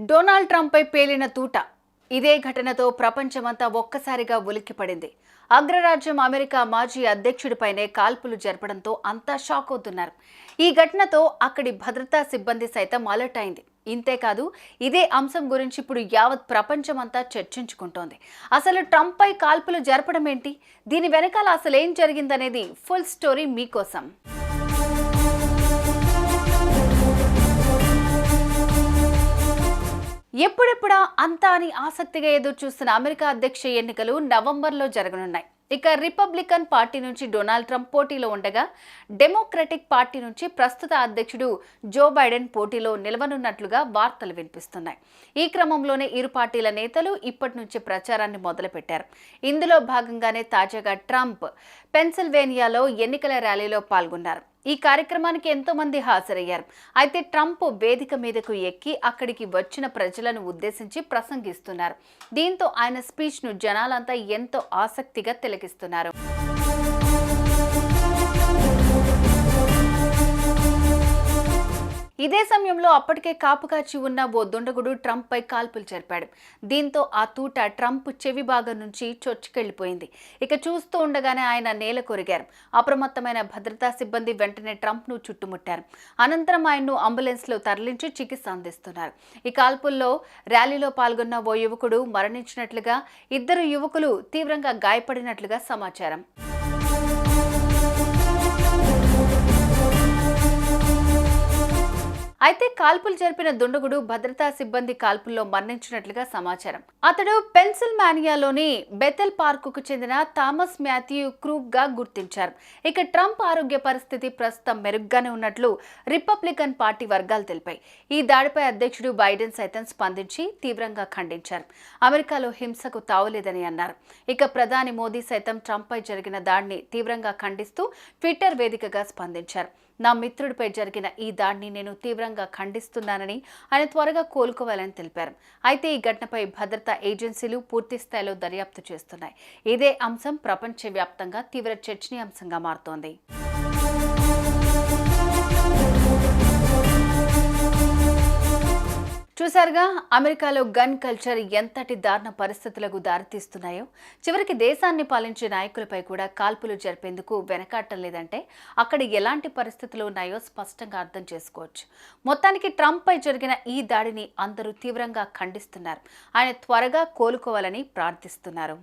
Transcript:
Donald ట్రంప్పై పేలిన తూట. ఇదే ఘటనతో ప్రపంచమంతా ఒక్కసారిగా ఉలిక్కిపడింది. అగ్రరాజ్యం అమెరికా మాజీ అధ్యక్షుడిపైనే కాల్పులు జరపడంతో అంతా షాక్ అవుతున్నారు. ఈ ఘటనతో అక్కడి భద్రతా సిబ్బంది సైతం అలర్ట్ అయింది. ఇంతేకాదు, ఇదే అంశం గురించి ఇప్పుడు యావత్ ప్రపంచమంతా చర్చించుకుంటోంది. అసలు ట్రంప్పై కాల్పులు జరపడం ఏంటి, దీని వెనకాల అసలు ఏం జరిగిందనేది ఫుల్ స్టోరీ మీకోసం. ఎప్పుడెప్పుడా అంతా అని ఆసక్తిగా ఎదురు చూస్తున్న అమెరికా అధ్యక్ష ఎన్నికలు నవంబర్లో జరగనున్నాయి. ఇక రిపబ్లికన్ పార్టీ నుంచి డొనాల్డ్ ట్రంప్ పోటీలో ఉండగా, డెమోక్రటిక్ పార్టీ నుంచి ప్రస్తుత అధ్యక్షుడు జో బైడెన్ పోటీలో నిలవనున్నట్లుగా వార్తలు వినిపిస్తున్నాయి. ఈ క్రమంలోనే ఇరు పార్టీల నేతలు ఇప్పటి నుంచి ప్రచారాన్ని మొదలుపెట్టారు. ఇందులో భాగంగానే తాజాగా ట్రంప్ పెన్సిల్వేనియాలో ఎన్నికల ర్యాలీలో పాల్గొన్నారు. ఈ కార్యక్రమానికి ఎంతో మంది హాజరయ్యారు. అయితే ట్రంప్ వేదిక మీదకు ఎక్కి అక్కడికి వచ్చిన ప్రజలను ఉద్దేశించి ప్రసంగిస్తున్నారు. దీంతో ఆయన స్పీచ్ ను జనాలంతా ఎంతో ఆసక్తిగా తిలకిస్తున్నారు. ఇదే సమయంలో అప్పటికే కాపుకాచి ఉన్న ఓ దుండగుడు ట్రంప్ పై కాల్పులు జరిపాడు. దీంతో ఆ తూట ట్రంప్ చెవి భాగం నుంచి చొచ్చుకెళ్లిపోయింది. ఇక చూస్తూ ఉండగానే ఆయన నేల కొరిగారు. అప్రమత్తమైన భద్రతా సిబ్బంది వెంటనే ట్రంప్ ను చుట్టుముట్టారు. అనంతరం ఆయన్ను అంబులెన్స్ లో తరలించి చికిత్స అందిస్తున్నారు. ఈ కాల్పుల్లో ర్యాలీలో పాల్గొన్న ఓ యువకుడు మరణించినట్లుగా, ఇద్దరు యువకులు తీవ్రంగా గాయపడినట్లుగా సమాచారం. అయితే కాల్పులు జరిపిన దుండగుడు భద్రతా సిబ్బంది కాల్పుల్లో మరణించినట్లుగా సమాచారం. అతడు పెన్సిల్వేనియాలోని బెథెల్ పార్కుకు చెందిన థామస్ మాథ్యూ క్రూగ్ గా గుర్తించారు. ఇక ట్రంప్ ఆరోగ్య పరిస్థితి ప్రస్తుతం మెరుగ్గానే ఉన్నట్లు రిపబ్లికన్ పార్టీ వర్గాలు తెలిపాయి. ఈ దాడిపై అధ్యక్షుడు బైడెన్ సైతం స్పందించి తీవ్రంగా ఖండించారు. అమెరికాలో హింసకు తావులేదని అన్నారు. ఇక ప్రధాని మోదీ సైతం ట్రంప్ పై జరిగిన దాడిని తీవ్రంగా ఖండిస్తూ ట్విట్టర్ వేదికగా స్పందించారు. నా మిత్రుడిపై జరిగిన ఈ దాడిని నేను తీవ్రంగా ఖండిస్తున్నానని, ఆయన త్వరగా కోలుకోవాలని తెలిపారు. అయితే ఈ ఘటనపై భద్రతా ఏజెన్సీలు పూర్తి స్థాయిలో దర్యాప్తు చేస్తున్నాయి. ఇదే అంశం ప్రపంచవ్యాప్తంగా తీవ్ర చర్చనీయాంశంగా మారుతోంది. చూసారుగా, అమెరికాలో గన్ కల్చర్ ఎంతటి దారుణ పరిస్థితులకు దారితీస్తున్నాయో. చివరికి దేశాన్ని పాలించే నాయకులపై కూడా కాల్పులు జరిపేందుకు వెనకాడటం లేదంటే అక్కడ ఎలాంటి పరిస్థితులు ఉన్నాయో స్పష్టంగా అర్థం చేసుకోవచ్చు. మొత్తానికి ట్రంప్ పై జరిగిన ఈ దాడిని అందరూ తీవ్రంగా ఖండిస్తున్నారు. ఆయన త్వరగా కోలుకోవాలని ప్రార్థిస్తున్నారు.